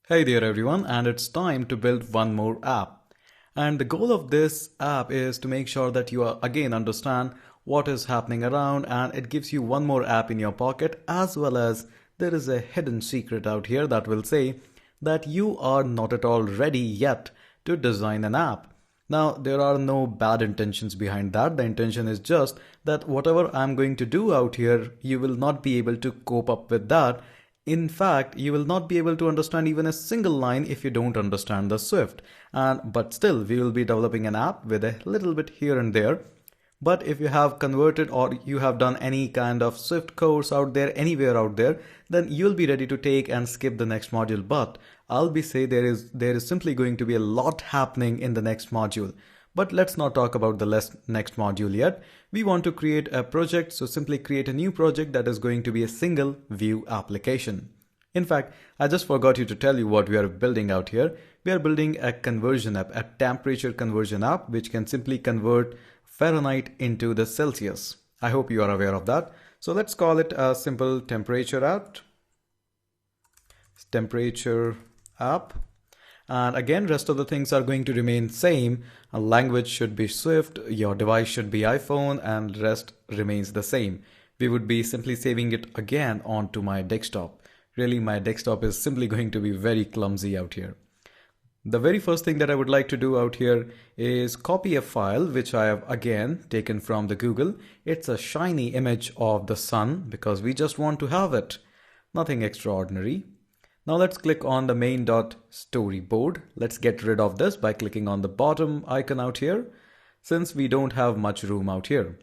Hey there everyone, and it's time to build one more app. And the goal of this app is to make sure that you again understand what is happening around, and it gives you one more app in your pocket, as well as there is a hidden secret out here that will say that you are not at all ready yet to design an app. Now, there are no bad intentions behind that. The intention is just that whatever I'm going to do out here, you will not be able to cope up with that. In fact, you will not be able to understand even a single line if you don't understand the Swift. But still, we will be developing an app with a little bit here and there. But if you have converted or you have done any kind of Swift course out there, anywhere out there, then you'll be ready to take and skip the next module. But I'll be say there is simply going to be a lot happening in the next module. But let's not talk about the next module yet. We want to create a project, so simply create a new project that is going to be a single view application. In fact, I just forgot to tell you what we are building out here. We are building a conversion app, a temperature conversion app, which can simply convert Fahrenheit into the Celsius. I hope you are aware of that. So let's call it a simple temperature app. Temperature app. And again, rest of the things are going to remain same. A language should be Swift, your device should be iPhone, and rest remains the same. We would be simply saving it again onto my desktop. Really, my desktop is simply going to be very clumsy out here. The very first thing that I would like to do out here is copy a file which I have again taken from the Google. It's a shiny image of the sun because we just want to have it. Nothing extraordinary. Now let's click on the main.storyboard. Let's get rid of this by clicking on the bottom icon out here, since we don't have much room out here.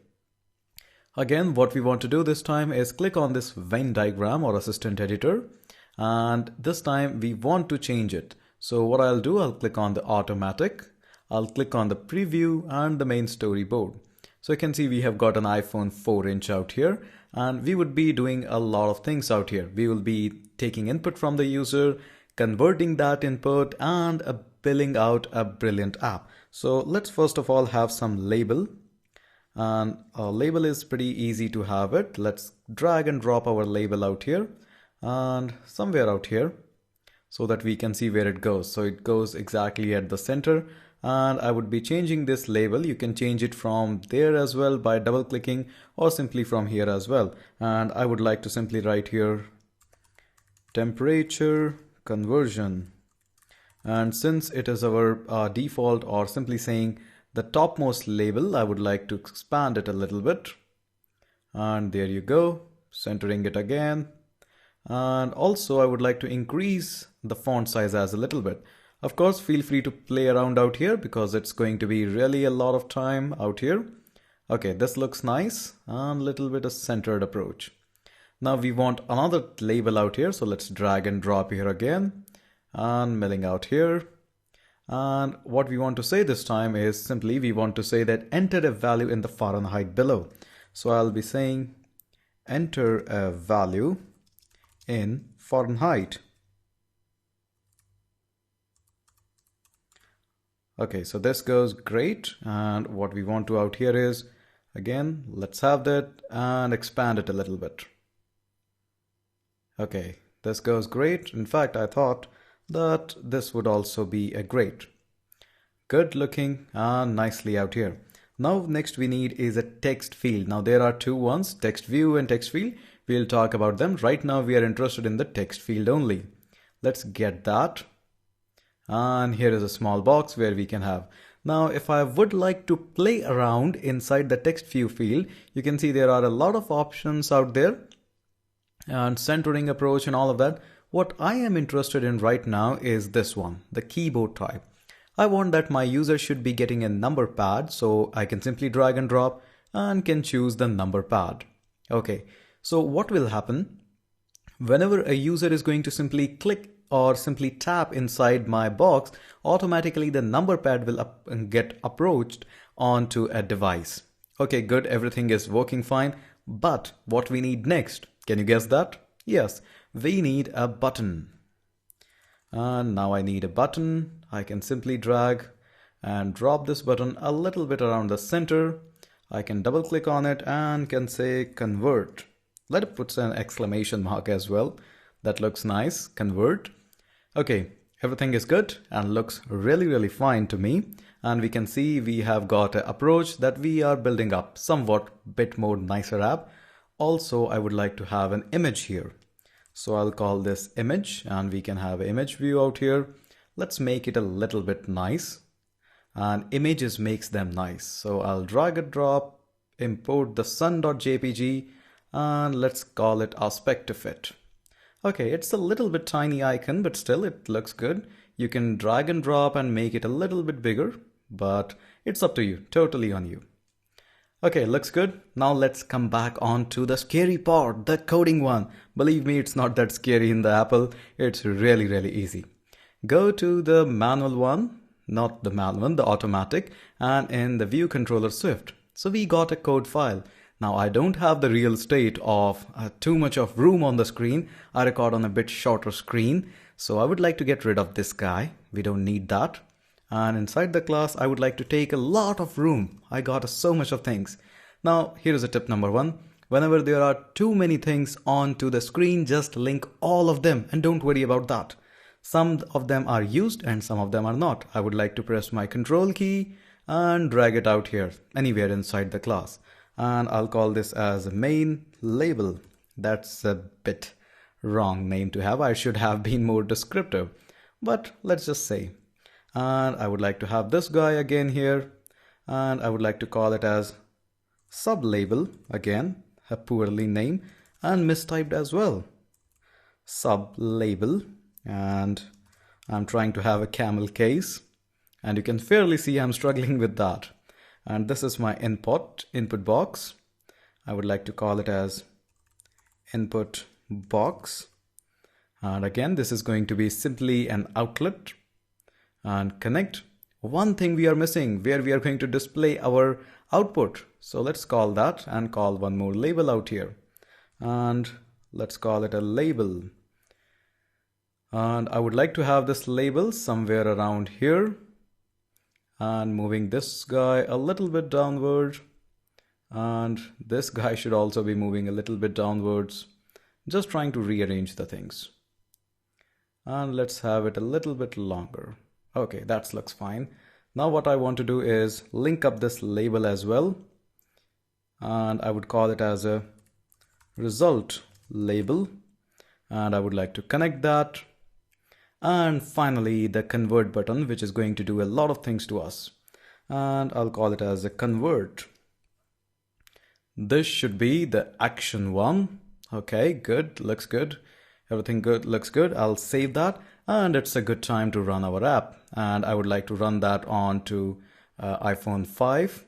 Again, what we want to do this time is click on this Venn diagram or assistant editor, and this time we want to change it. So what I'll do, I'll click on the automatic, I'll click on the preview and the main storyboard. So you can see we have got an iPhone 4-inch out here, and we would be doing a lot of things out here. We will be taking input from the user, converting that input, and building out a brilliant app. So let's first of all have some label. And a label is pretty easy to have it. Let's drag and drop our label out here and somewhere out here so that we can see where it goes. So it goes exactly at the center. And I would be changing this label. You can change it from there as well by double clicking, or simply from here as well. And I would like to simply write here temperature conversion. And since it is our default, or simply saying the topmost label, I would like to expand it a little bit. And there you go, centering it again. And also I would like to increase the font size as a little bit. Of course, feel free to play around out here because it's going to be really a lot of time out here. Okay, this looks nice, and a little bit of centered approach. Now we want another label out here, so let's drag and drop here again and milling out here. And what we want to say this time is simply we want to say that enter a value in the Fahrenheit below. So I'll be saying enter a value in Fahrenheit. Okay, so this goes great, and what we want to out here is, again, let's have that and expand it a little bit. Okay, this goes great. In fact, I thought that this would also be a great. Good looking and nicely out here. Now next we need is a text field. Now there are two ones, text view and text field. We'll talk about them. Right now we are interested in the text field only. Let's get that. And here is a small box where we can have. Now, if I would like to play around inside the text view field, you can see there are a lot of options out there and centering approach and all of that. What I am interested in right now is this one, the keyboard type. I want that my user should be getting a number pad, so I can simply drag and drop and can choose the number pad. Okay, so what will happen whenever a user is going to simply click or simply tap inside my box, automatically the number pad will get approached onto a device. Okay, good, everything is working fine. But what we need next, can you guess that? Yes, we need a button. And now I need a button. I can simply drag and drop this button a little bit around the center. I can double click on it and can say convert. Let it put an exclamation mark as well. That looks nice, convert. Okay, everything is good and looks really fine to me. And we can see we have got an approach that we are building up somewhat bit more nicer app. Also, I would like to have an image here. So I'll call this image and we can have an image view out here. Let's make it a little bit nice. And images makes them nice. So I'll drag and drop, import the sun.jpg and let's call it aspect to fit. Okay, it's a little bit tiny icon, but still it looks good. You can drag and drop and make it a little bit bigger, but it's up to you, totally on you. Okay, looks good. Now let's come back on to the scary part, the coding one. Believe me, it's not that scary in the Apple. It's really easy. Go to the manual one, not the manual one, the automatic, and in the view controller Swift. So we got a code file. Now I don't have the real estate of too much of room on the screen. I record on a bit shorter screen. So I would like to get rid of this guy. We don't need that. And inside the class, I would like to take a lot of room. I got so much of things. Now here is a tip number one. Whenever there are too many things onto the screen, just link all of them and don't worry about that. Some of them are used and some of them are not. I would like to press my control key and drag it out here, anywhere inside the class. And I'll call this as main label. That's a bit wrong name to have. I should have been more descriptive, but let's just say. And I would like to have this guy again here, and I would like to call it as sub-label, again, a poorly name and mistyped as well. Sub-label, and I'm trying to have a camel case, and you can fairly see I'm struggling with that. And this is my input box. I would like to call it as input box. And again, this is going to be simply an outlet. And connect. One thing we are missing, where we are going to display our output. So let's call that and call one more label out here. And let's call it a label. And I would like to have this label somewhere around here. And moving this guy a little bit downward, and this guy should also be moving a little bit downwards, just trying to rearrange the things. And let's have it a little bit longer. Okay, that looks fine. Now what I want to do is link up this label as well, and I would call it as a result label, and I would like to connect that. And finally, the convert button, which is going to do a lot of things to us. And I'll call it as a convert. This should be the action one. Okay, good, looks good. Everything good, looks good. I'll save that. And it's a good time to run our app. And I would like to run that on to iPhone 5.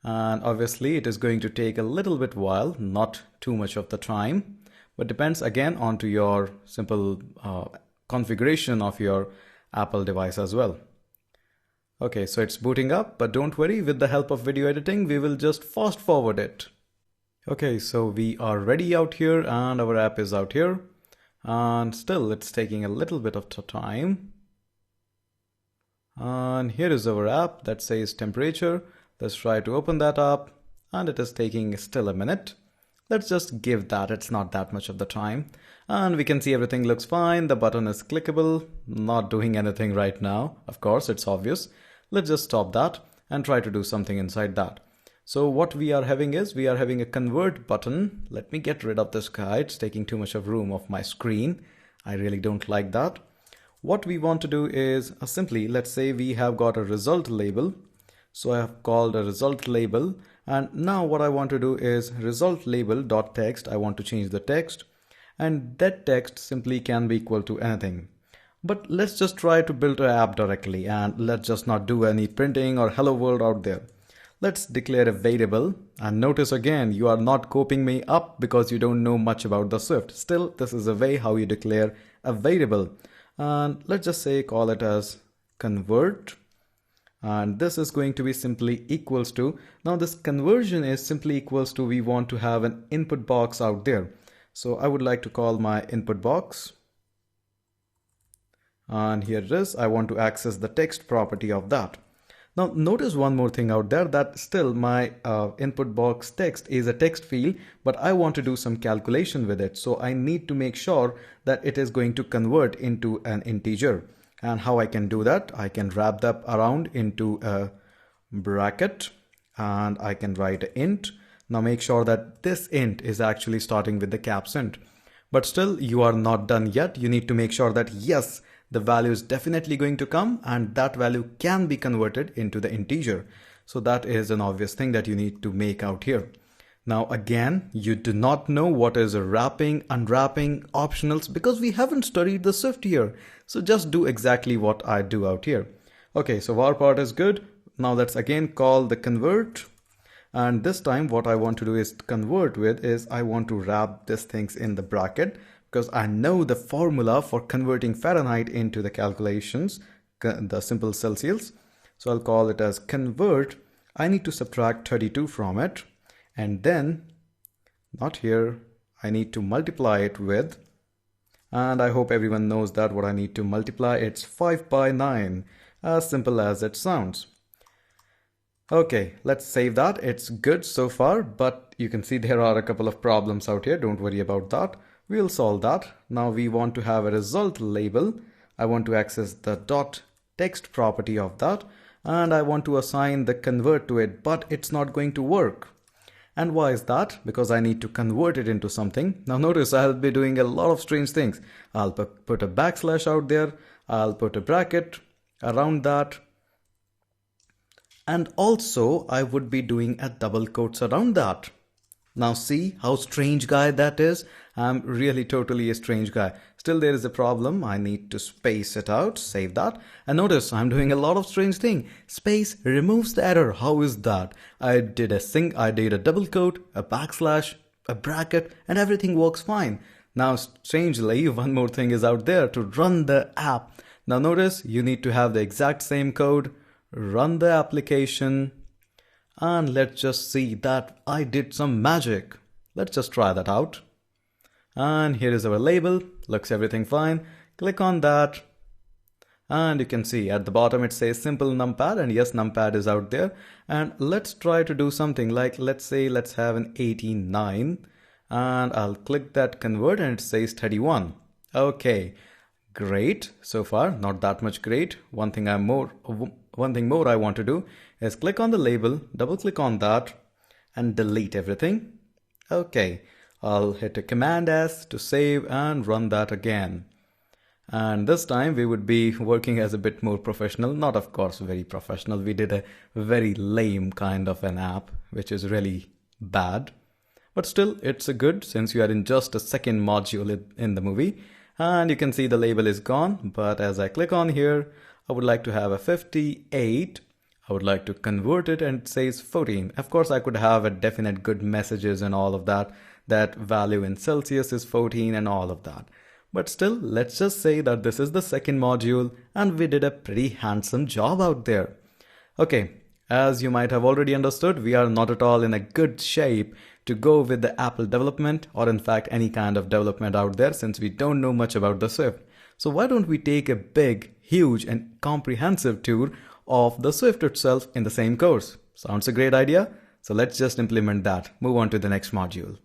And obviously, it is going to take a little bit while, not too much of the time. But depends again onto your simple configuration of your Apple device as well. Okay, so it's booting up, but don't worry, with the help of video editing, we will just fast forward it. Okay, so we are ready out here and our app is out here. And still it's taking a little bit of time. And here is our app that says temperature. Let's try to open that up and it is taking still a minute. Let's just give that, it's not that much of the time. And we can see everything looks fine. The button is clickable, not doing anything right now. Of course, it's obvious. Let's just stop that and try to do something inside that. So what we are having is, we are having a convert button. Let me get rid of this guy. It's taking too much of room of my screen. I really don't like that. What we want to do is simply, let's say we have got a result label. So I have called a result label. And now what I want to do is result label.text. I want to change the text, and that text simply can be equal to anything. But let's just try to build an app directly, and let's just not do any printing or hello world out there. Let's declare a variable, and notice again, you are not copying me up because you don't know much about the Swift. Still, this is a way how you declare a variable. And let's just say call it as convert. And this is going to be simply equals to, now this conversion is simply equals to, we want to have an input box out there. So I would like to call my input box. And here it is. I want to access the text property of that. Now notice one more thing out there, that still my input box text is a text field, but I want to do some calculation with it. So I need to make sure that it is going to convert into an integer. And how I can do that? I can wrap that around into a bracket and I can write an int. Now make sure that this int is actually starting with the caps int. But still you are not done yet. You need to make sure that yes, the value is definitely going to come and that value can be converted into the integer. So that is an obvious thing that you need to make out here. Now again, you do not know what is wrapping, unwrapping, optionals, because we haven't studied the Swift here. So just do exactly what I do out here. Okay, so var part is good. Now let's again call the convert. And this time what I want to do is convert with is I want to wrap these things in the bracket, because I know the formula for converting Fahrenheit into the calculations, the simple Celsius. So I'll call it as convert. I need to subtract 32 from it. And then, not here, I need to multiply it with, and I hope everyone knows that what I need to multiply, it's 5 by 9, as simple as it sounds. Okay, let's save that. It's good so far, but you can see there are a couple of problems out here. Don't worry about that. We'll solve that. Now we want to have a result label. I want to access the dot text property of that, and I want to assign the convert to it, but it's not going to work. And why is that? Because I need to convert it into something. Now notice I'll be doing a lot of strange things. I'll put a backslash out there. I'll put a bracket around that. And also I would be doing a double quotes around that. Now see how strange guy that is? I'm really totally a strange guy. Still there is a problem. I need to space it out, save that. And notice I'm doing a lot of strange thing. Space removes the error. How is that? I did a double quote, a backslash, a bracket, and everything works fine. Now strangely, one more thing is out there to run the app. Now notice you need to have the exact same code, run the application, and let's just see that I did some magic. Let's just try that out. And here is our label. Looks everything fine. Click on that. And you can see at the bottom it says simple numpad, and yes, numpad is out there. And let's try to do something like, let's say, let's have an 89. And I'll click that convert and it says 31. Okay, great. So far, not that much great. One thing more I want to do is click on the label, double click on that and delete everything. Okay, I'll hit a Command S to save and run that again. And this time we would be working as a bit more professional, not of course very professional. We did a very lame kind of an app, which is really bad. But still, it's a good, since you are in just a second module in the movie. And you can see the label is gone. But as I click on here, I would like to have a 58. I would like to convert it and it says 14. Of course, I could have a definite good messages and all of that. That value in Celsius is 14 and all of that. But still, let's just say that this is the second module and we did a pretty handsome job out there. Okay, as you might have already understood, we are not at all in a good shape to go with the Apple development, or in fact any kind of development out there, since we don't know much about the Swift. So why don't we take a big, huge and comprehensive tour of the Swift itself in the same course? Sounds a great idea? So let's just implement that. Move on to the next module.